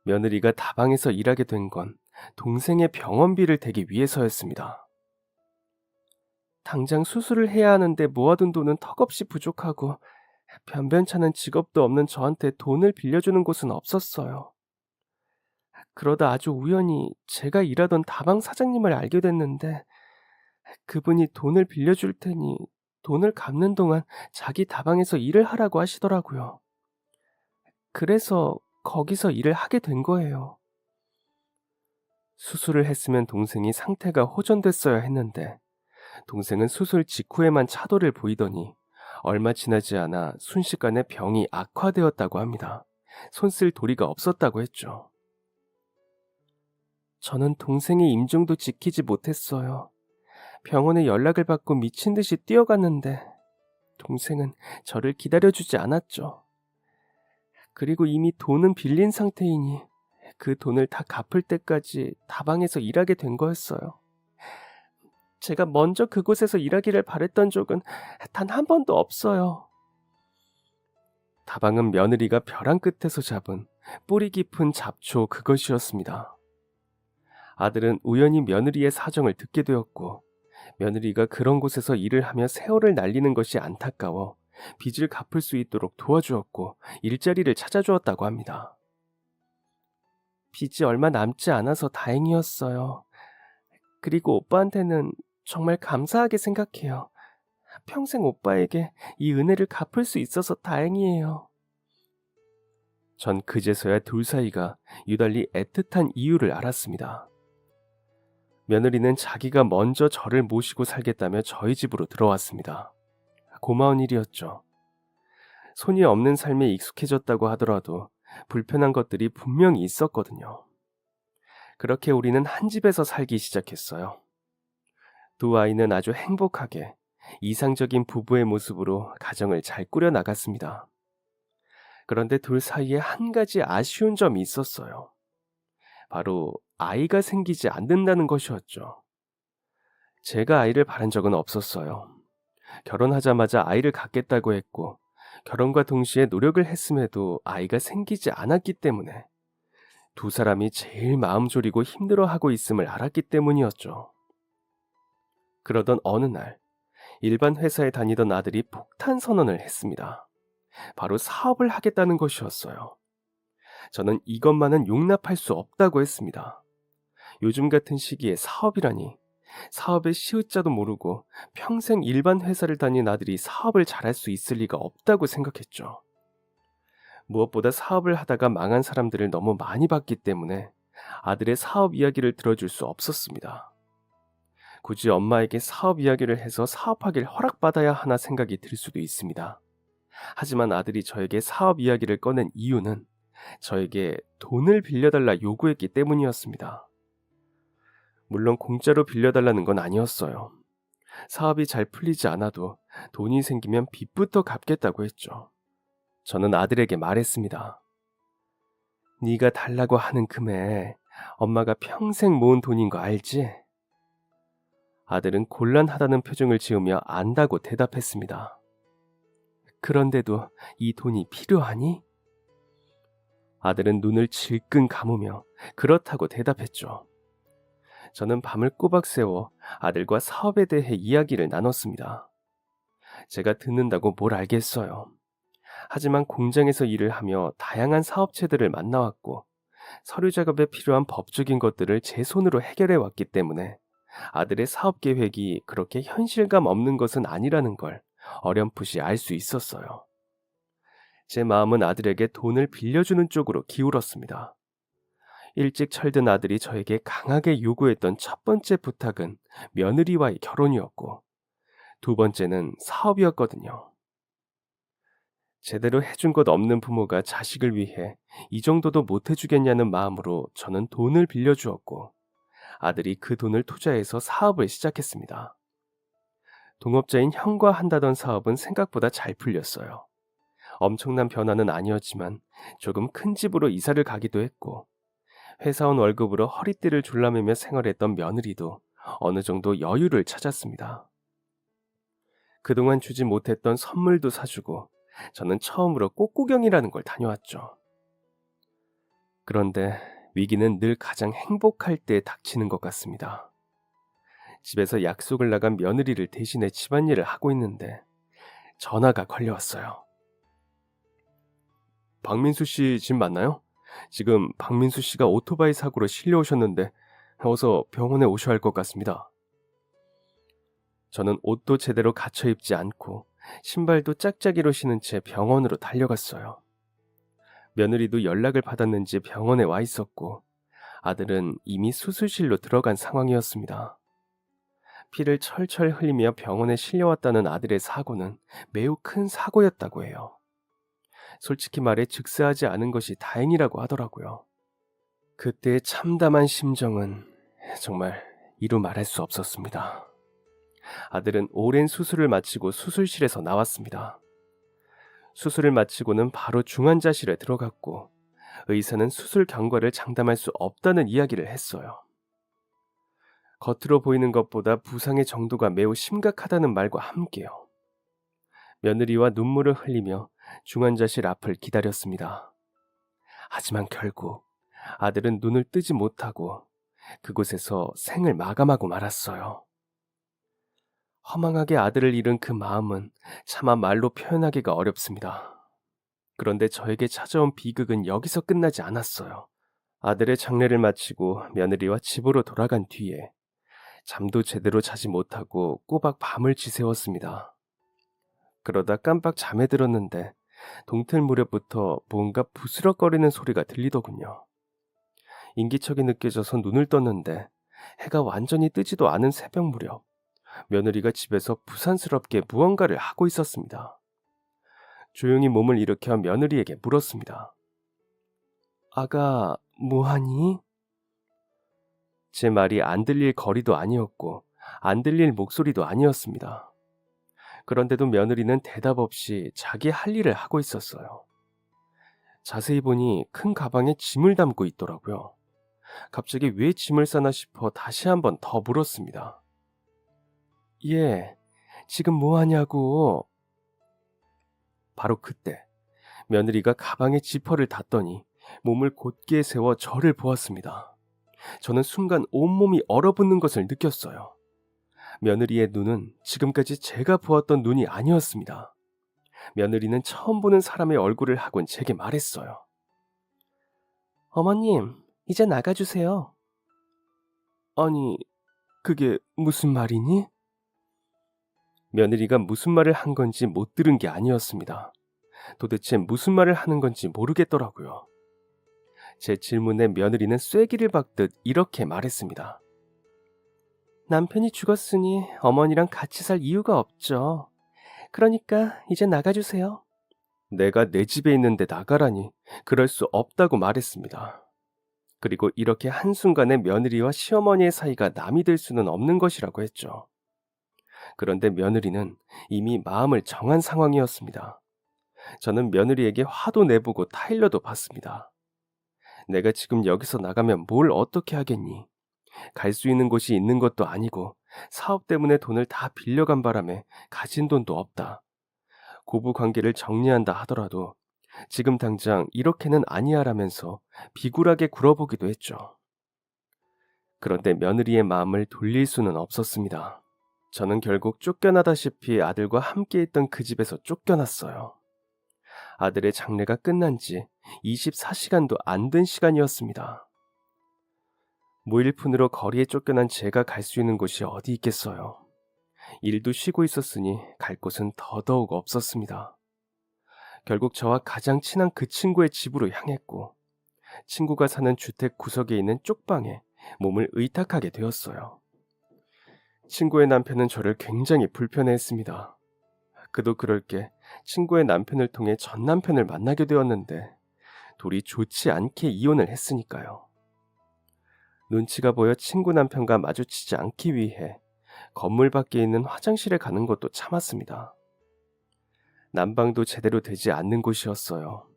며느리가 다방에서 일하게 된 건 동생의 병원비를 대기 위해서였습니다. 당장 수술을 해야 하는데 모아둔 돈은 턱없이 부족하고 변변찮은 직업도 없는 저한테 돈을 빌려주는 곳은 없었어요. 그러다 아주 우연히 제가 일하던 다방 사장님을 알게 됐는데 그분이 돈을 빌려줄 테니 돈을 갚는 동안 자기 다방에서 일을 하라고 하시더라고요. 그래서 거기서 일을 하게 된 거예요. 수술을 했으면 동생이 상태가 호전됐어야 했는데 동생은 수술 직후에만 차도를 보이더니 얼마 지나지 않아 순식간에 병이 악화되었다고 합니다. 손쓸 도리가 없었다고 했죠. 저는 동생의 임종도 지키지 못했어요. 병원에 연락을 받고 미친 듯이 뛰어갔는데 동생은 저를 기다려주지 않았죠. 그리고 이미 돈은 빌린 상태이니 그 돈을 다 갚을 때까지 다방에서 일하게 된 거였어요. 제가 먼저 그곳에서 일하기를 바랬던 적은 단 한 번도 없어요. 다방은 며느리가 벼랑 끝에서 잡은 뿌리 깊은 잡초 그것이었습니다. 아들은 우연히 며느리의 사정을 듣게 되었고 며느리가 그런 곳에서 일을 하며 세월을 날리는 것이 안타까워 빚을 갚을 수 있도록 도와주었고 일자리를 찾아주었다고 합니다. 빚이 얼마 남지 않아서 다행이었어요. 그리고 오빠한테는 정말 감사하게 생각해요. 평생 오빠에게 이 은혜를 갚을 수 있어서 다행이에요. 전 그제서야 둘 사이가 유달리 애틋한 이유를 알았습니다. 며느리는 자기가 먼저 저를 모시고 살겠다며 저희 집으로 들어왔습니다. 고마운 일이었죠. 손이 없는 삶에 익숙해졌다고 하더라도 불편한 것들이 분명히 있었거든요. 그렇게 우리는 한 집에서 살기 시작했어요. 두 아이는 아주 행복하게 이상적인 부부의 모습으로 가정을 잘 꾸려 나갔습니다. 그런데 둘 사이에 한 가지 아쉬운 점이 있었어요. 바로 아이가 생기지 않는다는 것이었죠. 제가 아이를 바란 적은 없었어요. 결혼하자마자 아이를 갖겠다고 했고 결혼과 동시에 노력을 했음에도 아이가 생기지 않았기 때문에 두 사람이 제일 마음 졸이고 힘들어하고 있음을 알았기 때문이었죠. 그러던 어느 날 일반 회사에 다니던 아들이 폭탄 선언을 했습니다. 바로 사업을 하겠다는 것이었어요. 저는 이것만은 용납할 수 없다고 했습니다. 요즘 같은 시기에 사업이라니. 사업의 시우자도 모르고 평생 일반 회사를 다닌 아들이 사업을 잘할 수 있을 리가 없다고 생각했죠. 무엇보다 사업을 하다가 망한 사람들을 너무 많이 봤기 때문에 아들의 사업 이야기를 들어줄 수 없었습니다. 굳이 엄마에게 사업 이야기를 해서 사업하길 허락받아야 하나 생각이 들 수도 있습니다. 하지만 아들이 저에게 사업 이야기를 꺼낸 이유는 저에게 돈을 빌려달라 요구했기 때문이었습니다. 물론 공짜로 빌려달라는 건 아니었어요. 사업이 잘 풀리지 않아도 돈이 생기면 빚부터 갚겠다고 했죠. 저는 아들에게 말했습니다. 네가 달라고 하는 금액 엄마가 평생 모은 돈인 거 알지? 아들은 곤란하다는 표정을 지으며 안다고 대답했습니다. 그런데도 이 돈이 필요하니? 아들은 눈을 질끈 감으며 그렇다고 대답했죠. 저는 밤을 꼬박 새워 아들과 사업에 대해 이야기를 나눴습니다. 제가 듣는다고 뭘 알겠어요. 하지만 공장에서 일을 하며 다양한 사업체들을 만나왔고 서류 작업에 필요한 법적인 것들을 제 손으로 해결해 왔기 때문에 아들의 사업 계획이 그렇게 현실감 없는 것은 아니라는 걸 어렴풋이 알 수 있었어요. 제 마음은 아들에게 돈을 빌려주는 쪽으로 기울었습니다. 일찍 철든 아들이 저에게 강하게 요구했던 첫 번째 부탁은 며느리와의 결혼이었고 두 번째는 사업이었거든요. 제대로 해준 것 없는 부모가 자식을 위해 이 정도도 못 해주겠냐는 마음으로 저는 돈을 빌려주었고 아들이 그 돈을 투자해서 사업을 시작했습니다. 동업자인 형과 한다던 사업은 생각보다 잘 풀렸어요. 엄청난 변화는 아니었지만 조금 큰 집으로 이사를 가기도 했고 회사원 월급으로 허리띠를 졸라매며 생활했던 며느리도 어느 정도 여유를 찾았습니다. 그동안 주지 못했던 선물도 사주고 저는 처음으로 꽃구경이라는 걸 다녀왔죠. 그런데 위기는 늘 가장 행복할 때 닥치는 것 같습니다. 집에서 약속을 나간 며느리를 대신해 집안일을 하고 있는데 전화가 걸려왔어요. 박민수 씨 집 맞나요? 지금 박민수 씨가 오토바이 사고로 실려오셨는데 어서 병원에 오셔야 할 것 같습니다. 저는 옷도 제대로 갖춰 입지 않고 신발도 짝짝이로 신은 채 병원으로 달려갔어요. 며느리도 연락을 받았는지 병원에 와 있었고 아들은 이미 수술실로 들어간 상황이었습니다. 피를 철철 흘리며 병원에 실려왔다는 아들의 사고는 매우 큰 사고였다고 해요. 솔직히 말해 즉사하지 않은 것이 다행이라고 하더라고요. 그때의 참담한 심정은 정말 이루 말할 수 없었습니다. 아들은 오랜 수술을 마치고 수술실에서 나왔습니다. 수술을 마치고는 바로 중환자실에 들어갔고 의사는 수술 경과를 장담할 수 없다는 이야기를 했어요. 겉으로 보이는 것보다 부상의 정도가 매우 심각하다는 말과 함께요. 며느리와 눈물을 흘리며 중환자실 앞을 기다렸습니다. 하지만 결국 아들은 눈을 뜨지 못하고 그곳에서 생을 마감하고 말았어요. 허망하게 아들을 잃은 그 마음은 차마 말로 표현하기가 어렵습니다. 그런데 저에게 찾아온 비극은 여기서 끝나지 않았어요. 아들의 장례를 마치고 며느리와 집으로 돌아간 뒤에 잠도 제대로 자지 못하고 꼬박 밤을 지새웠습니다. 그러다 깜빡 잠에 들었는데 동틀 무렵부터 뭔가 부스럭거리는 소리가 들리더군요. 인기척이 느껴져서 눈을 떴는데 해가 완전히 뜨지도 않은 새벽 무렵 며느리가 집에서 부산스럽게 무언가를 하고 있었습니다. 조용히 몸을 일으켜 며느리에게 물었습니다. 아가, 뭐하니? 제 말이 안 들릴 거리도 아니었고 안 들릴 목소리도 아니었습니다. 그런데도 며느리는 대답 없이 자기 할 일을 하고 있었어요. 자세히 보니 큰 가방에 짐을 담고 있더라고요. 갑자기 왜 짐을 싸나 싶어 다시 한번 더 물었습니다. 예, 지금 뭐 하냐고. 바로 그때 며느리가 가방에 지퍼를 닫더니 몸을 곧게 세워 저를 보았습니다. 저는 순간 온몸이 얼어붙는 것을 느꼈어요. 며느리의 눈은 지금까지 제가 보았던 눈이 아니었습니다. 며느리는 처음 보는 사람의 얼굴을 하곤 제게 말했어요. 어머님, 이제 나가주세요. 아니, 그게 무슨 말이니? 며느리가 무슨 말을 한 건지 못 들은 게 아니었습니다. 도대체 무슨 말을 하는 건지 모르겠더라고요. 제 질문에 며느리는 쐐기를 박듯 이렇게 말했습니다. 남편이 죽었으니 어머니랑 같이 살 이유가 없죠. 그러니까 이제 나가주세요. 내가 내 집에 있는데 나가라니 그럴 수 없다고 말했습니다. 그리고 이렇게 한순간에 며느리와 시어머니의 사이가 남이 될 수는 없는 것이라고 했죠. 그런데 며느리는 이미 마음을 정한 상황이었습니다. 저는 며느리에게 화도 내보고 타일러도 봤습니다. 내가 지금 여기서 나가면 뭘 어떻게 하겠니? 갈 수 있는 곳이 있는 것도 아니고 사업 때문에 돈을 다 빌려간 바람에 가진 돈도 없다. 고부 관계를 정리한다 하더라도 지금 당장 이렇게는 아니야라면서 비굴하게 굴어보기도 했죠. 그런데 며느리의 마음을 돌릴 수는 없었습니다. 저는 결국 쫓겨나다시피 아들과 함께 있던 그 집에서 쫓겨났어요. 아들의 장례가 끝난 지 24시간도 안 된 시간이었습니다. 무일푼으로 거리에 쫓겨난 제가 갈 수 있는 곳이 어디 있겠어요. 일도 쉬고 있었으니 갈 곳은 더더욱 없었습니다. 결국 저와 가장 친한 그 친구의 집으로 향했고 친구가 사는 주택 구석에 있는 쪽방에 몸을 의탁하게 되었어요. 친구의 남편은 저를 굉장히 불편해했습니다. 그도 그럴 게 친구의 남편을 통해 전 남편을 만나게 되었는데 둘이 좋지 않게 이혼을 했으니까요. 눈치가 보여 친구 남편과 마주치지 않기 위해 건물 밖에 있는 화장실에 가는 것도 참았습니다. 난방도 제대로 되지 않는 곳이었어요.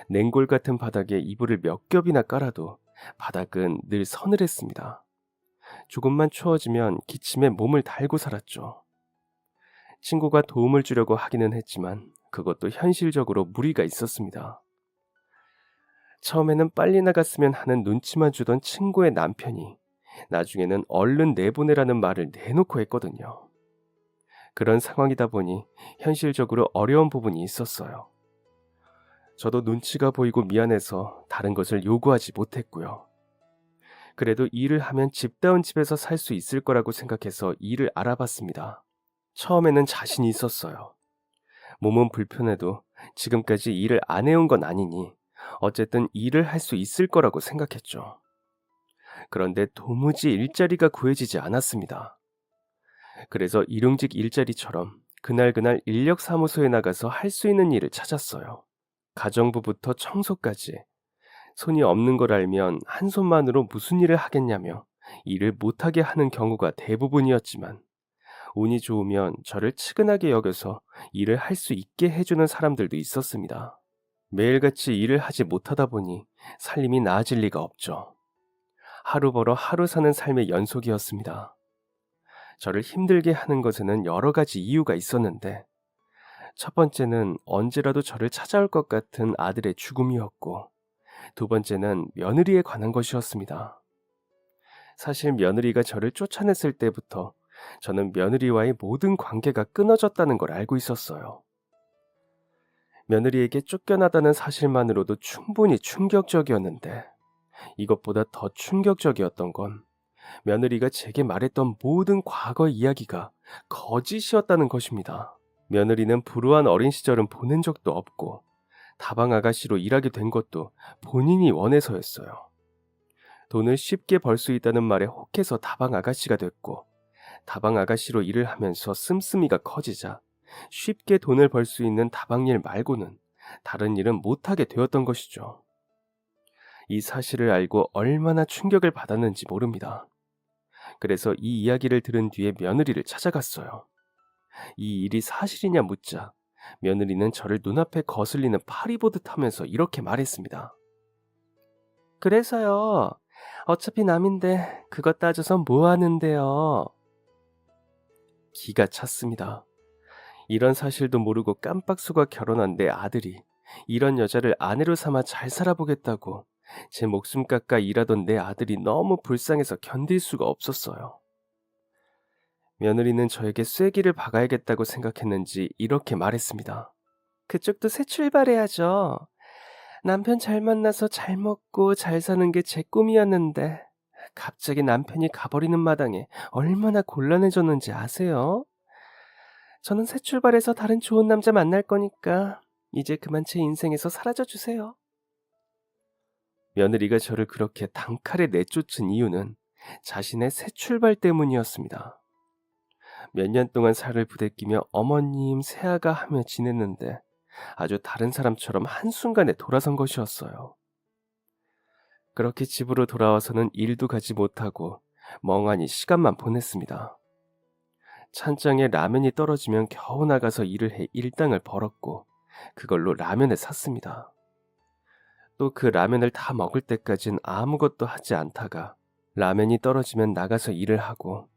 냉골 같은 바닥에 이불을 몇 겹이나 깔아도 바닥은 늘 서늘했습니다. 조금만 추워지면 기침에 몸을 달고 살았죠. 친구가 도움을 주려고 하기는 했지만 그것도 현실적으로 무리가 있었습니다. 처음에는 빨리 나갔으면 하는 눈치만 주던 친구의 남편이 나중에는 얼른 내보내라는 말을 내놓고 했거든요. 그런 상황이다 보니 현실적으로 어려운 부분이 있었어요. 저도 눈치가 보이고 미안해서 다른 것을 요구하지 못했고요. 그래도 일을 하면 집다운 집에서 살 수 있을 거라고 생각해서 일을 알아봤습니다. 처음에는 자신이 있었어요. 몸은 불편해도 지금까지 일을 안 해온 건 아니니 어쨌든 일을 할 수 있을 거라고 생각했죠. 그런데 도무지 일자리가 구해지지 않았습니다. 그래서 일용직 일자리처럼 그날그날 인력사무소에 나가서 할 수 있는 일을 찾았어요. 가정부부터 청소까지. 손이 없는 걸 알면 한 손만으로 무슨 일을 하겠냐며 일을 못하게 하는 경우가 대부분이었지만 운이 좋으면 저를 측은하게 여겨서 일을 할 수 있게 해주는 사람들도 있었습니다. 매일같이 일을 하지 못하다 보니 살림이 나아질 리가 없죠. 하루 벌어 하루 사는 삶의 연속이었습니다. 저를 힘들게 하는 것에는 여러 가지 이유가 있었는데 첫 번째는 언제라도 저를 찾아올 것 같은 아들의 죽음이었고 두 번째는 며느리에 관한 것이었습니다. 사실 며느리가 저를 쫓아냈을 때부터 저는 며느리와의 모든 관계가 끊어졌다는 걸 알고 있었어요. 며느리에게 쫓겨나다는 사실만으로도 충분히 충격적이었는데 이것보다 더 충격적이었던 건 며느리가 제게 말했던 모든 과거 이야기가 거짓이었다는 것입니다. 며느리는 불우한 어린 시절은 보낸 적도 없고 다방 아가씨로 일하게 된 것도 본인이 원해서였어요. 돈을 쉽게 벌 수 있다는 말에 혹해서 다방 아가씨가 됐고 다방 아가씨로 일을 하면서 씀씀이가 커지자 쉽게 돈을 벌 수 있는 다방일 말고는 다른 일은 못하게 되었던 것이죠. 이 사실을 알고 얼마나 충격을 받았는지 모릅니다. 그래서 이 이야기를 들은 뒤에 며느리를 찾아갔어요. 이 일이 사실이냐 묻자 며느리는 저를 눈앞에 거슬리는 파리 보듯 하면서 이렇게 말했습니다. 그래서요. 어차피 남인데 그것 따져서 뭐 하는데요. 기가 찼습니다. 이런 사실도 모르고 깜빡 속아 결혼한 내 아들이 이런 여자를 아내로 삼아 잘 살아보겠다고 제 목숨 깎아 일하던 내 아들이 너무 불쌍해서 견딜 수가 없었어요. 며느리는 저에게 쐐기를 박아야겠다고 생각했는지 이렇게 말했습니다. 그쪽도 새 출발해야죠. 남편 잘 만나서 잘 먹고 잘 사는 게 제 꿈이었는데 갑자기 남편이 가버리는 마당에 얼마나 곤란해졌는지 아세요? 저는 새 출발해서 다른 좋은 남자 만날 거니까 이제 그만 제 인생에서 사라져 주세요. 며느리가 저를 그렇게 단칼에 내쫓은 이유는 자신의 새 출발 때문이었습니다. 몇 년 동안 살을 부대끼며 어머님, 새아가 하며 지냈는데 아주 다른 사람처럼 한순간에 돌아선 것이었어요. 그렇게 집으로 돌아와서는 일도 가지 못하고 멍하니 시간만 보냈습니다. 찬장에 라면이 떨어지면 겨우 나가서 일을 해 일당을 벌었고 그걸로 라면을 샀습니다. 또 그 라면을 다 먹을 때까진 아무것도 하지 않다가 라면이 떨어지면 나가서 일을 하고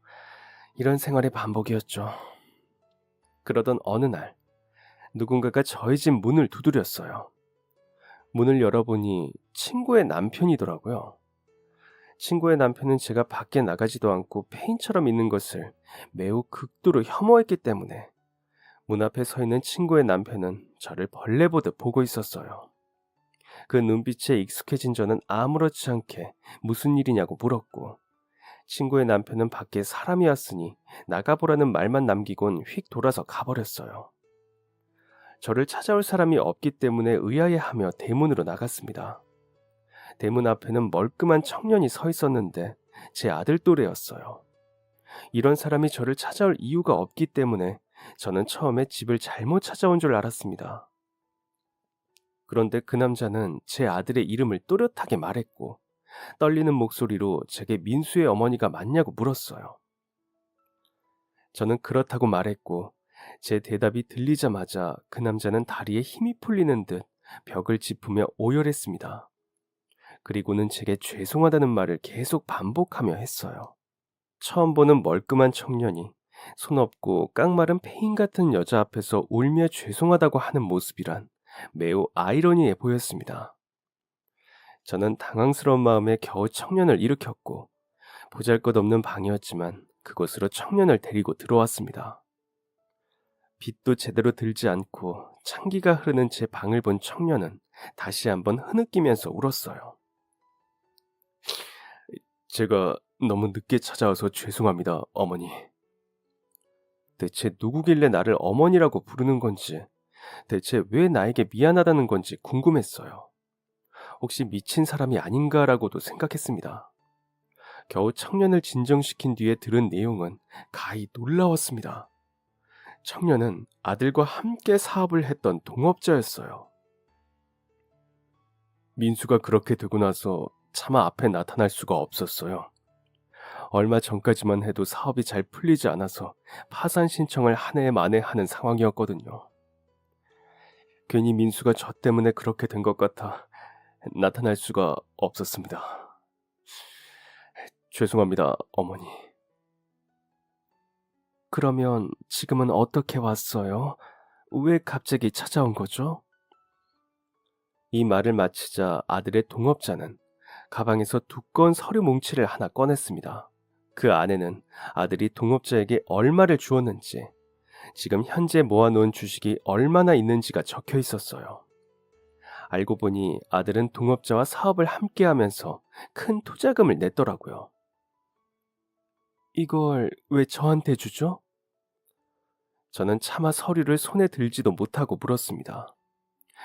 이런 생활의 반복이었죠. 그러던 어느 날 누군가가 저희 집 문을 두드렸어요. 문을 열어보니 친구의 남편이더라고요. 친구의 남편은 제가 밖에 나가지도 않고 폐인처럼 있는 것을 매우 극도로 혐오했기 때문에 문 앞에 서 있는 친구의 남편은 저를 벌레 보듯 보고 있었어요. 그 눈빛에 익숙해진 저는 아무렇지 않게 무슨 일이냐고 물었고 친구의 남편은 밖에 사람이 왔으니 나가보라는 말만 남기곤 휙 돌아서 가버렸어요. 저를 찾아올 사람이 없기 때문에 의아해하며 대문으로 나갔습니다. 대문 앞에는 멀끔한 청년이 서 있었는데 제 아들 또래였어요. 이런 사람이 저를 찾아올 이유가 없기 때문에 저는 처음에 집을 잘못 찾아온 줄 알았습니다. 그런데 그 남자는 제 아들의 이름을 또렷하게 말했고 떨리는 목소리로 제게 민수의 어머니가 맞냐고 물었어요. 저는 그렇다고 말했고 제 대답이 들리자마자 그 남자는 다리에 힘이 풀리는 듯 벽을 짚으며 오열했습니다. 그리고는 제게 죄송하다는 말을 계속 반복하며 했어요. 처음 보는 멀끔한 청년이 손 없고 깡마른 폐인 같은 여자 앞에서 울며 죄송하다고 하는 모습이란 매우 아이러니해 보였습니다. 저는 당황스러운 마음에 겨우 청년을 일으켰고 보잘것없는 방이었지만 그곳으로 청년을 데리고 들어왔습니다. 빛도 제대로 들지 않고 찬기가 흐르는 제 방을 본 청년은 다시 한번 흐느끼면서 울었어요. 제가 너무 늦게 찾아와서 죄송합니다, 어머니. 대체 누구길래 나를 어머니라고 부르는 건지, 대체 왜 나에게 미안하다는 건지 궁금했어요. 혹시 미친 사람이 아닌가라고도 생각했습니다. 겨우 청년을 진정시킨 뒤에 들은 내용은 가히 놀라웠습니다. 청년은 아들과 함께 사업을 했던 동업자였어요. 민수가 그렇게 되고 나서 차마 앞에 나타날 수가 없었어요. 얼마 전까지만 해도 사업이 잘 풀리지 않아서 파산 신청을 한 해 만에 하는 상황이었거든요. 괜히 민수가 저 때문에 그렇게 된 것 같아 나타날 수가 없었습니다. 죄송합니다, 어머니. 그러면 지금은 어떻게 왔어요? 왜 갑자기 찾아온 거죠? 이 말을 마치자 아들의 동업자는 가방에서 두꺼운 서류 뭉치를 하나 꺼냈습니다. 그 안에는 아들이 동업자에게 얼마를 주었는지, 지금 현재 모아놓은 주식이 얼마나 있는지가 적혀 있었어요. 알고 보니 아들은 동업자와 사업을 함께하면서 큰 투자금을 냈더라고요. 이걸 왜 저한테 주죠? 저는 차마 서류를 손에 들지도 못하고 물었습니다.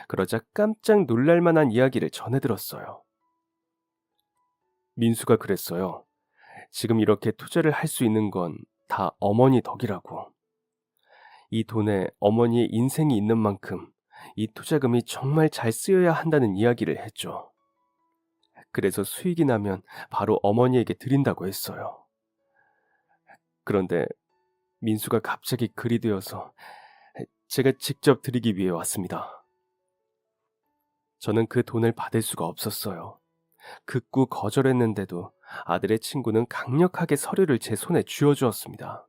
그러자 깜짝 놀랄 만한 이야기를 전해들었어요. 민수가 그랬어요. 지금 이렇게 투자를 할 수 있는 건 다 어머니 덕이라고. 이 돈에 어머니의 인생이 있는 만큼 이 투자금이 정말 잘 쓰여야 한다는 이야기를 했죠. 그래서 수익이 나면 바로 어머니에게 드린다고 했어요. 그런데 민수가 갑자기 그리 되어서 제가 직접 드리기 위해 왔습니다. 저는 그 돈을 받을 수가 없었어요. 극구 거절했는데도 아들의 친구는 강력하게 서류를 제 손에 쥐어주었습니다.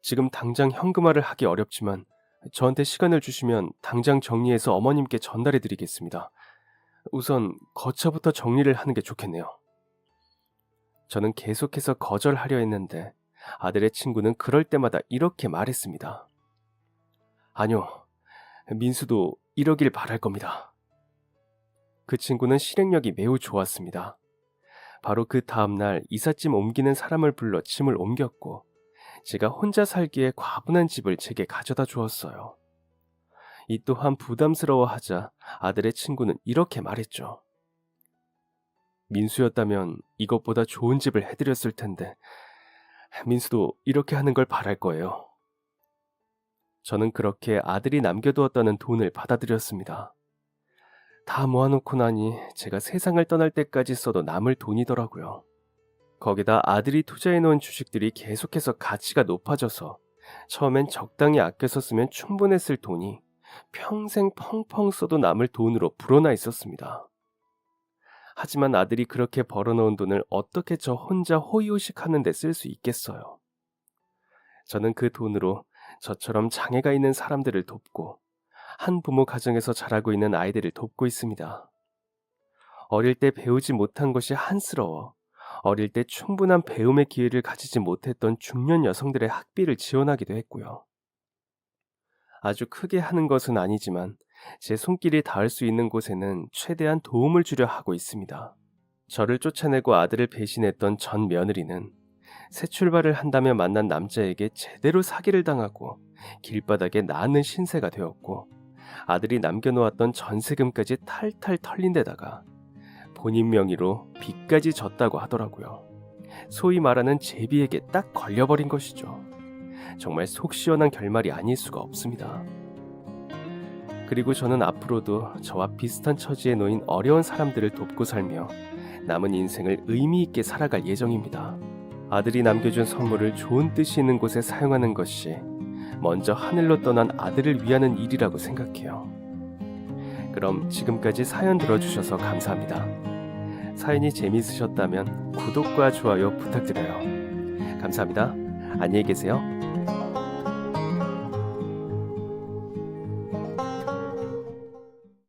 지금 당장 현금화를 하기 어렵지만 저한테 시간을 주시면 당장 정리해서 어머님께 전달해 드리겠습니다. 우선 거처부터 정리를 하는 게 좋겠네요. 저는 계속해서 거절하려 했는데 아들의 친구는 그럴 때마다 이렇게 말했습니다. 아니요, 민수도 이러길 바랄 겁니다. 그 친구는 실행력이 매우 좋았습니다. 바로 그 다음날 이삿짐 옮기는 사람을 불러 짐을 옮겼고 제가 혼자 살기에 과분한 집을 제게 가져다 주었어요. 이 또한 부담스러워하자 아들의 친구는 이렇게 말했죠. 민수였다면 이것보다 좋은 집을 해드렸을 텐데 민수도 이렇게 하는 걸 바랄 거예요. 저는 그렇게 아들이 남겨두었다는 돈을 받아들였습니다. 다 모아놓고 나니 제가 세상을 떠날 때까지 써도 남을 돈이더라고요. 거기다 아들이 투자해놓은 주식들이 계속해서 가치가 높아져서 처음엔 적당히 아껴서 쓰면 충분했을 돈이 평생 펑펑 써도 남을 돈으로 불어나 있었습니다. 하지만 아들이 그렇게 벌어놓은 돈을 어떻게 저 혼자 호의호식 하는 데 쓸 수 있겠어요. 저는 그 돈으로 저처럼 장애가 있는 사람들을 돕고 한 부모 가정에서 자라고 있는 아이들을 돕고 있습니다. 어릴 때 배우지 못한 것이 한스러워 어릴 때 충분한 배움의 기회를 가지지 못했던 중년 여성들의 학비를 지원하기도 했고요. 아주 크게 하는 것은 아니지만 제 손길이 닿을 수 있는 곳에는 최대한 도움을 주려 하고 있습니다. 저를 쫓아내고 아들을 배신했던 전 며느리는 새 출발을 한다며 만난 남자에게 제대로 사기를 당하고 길바닥에 나앉는 신세가 되었고 아들이 남겨놓았던 전세금까지 탈탈 털린 데다가 본인 명의로 빚까지 졌다고 하더라고요. 소위 말하는 제비에게 딱 걸려버린 것이죠. 정말 속 시원한 결말이 아닐 수가 없습니다. 그리고 저는 앞으로도 저와 비슷한 처지에 놓인 어려운 사람들을 돕고 살며 남은 인생을 의미 있게 살아갈 예정입니다. 아들이 남겨준 선물을 좋은 뜻이 있는 곳에 사용하는 것이 먼저 하늘로 떠난 아들을 위하는 일이라고 생각해요. 그럼 지금까지 사연 들어주셔서 감사합니다. 사연이 재미있으셨다면 구독과 좋아요 부탁드려요. 감사합니다. 안녕히 계세요.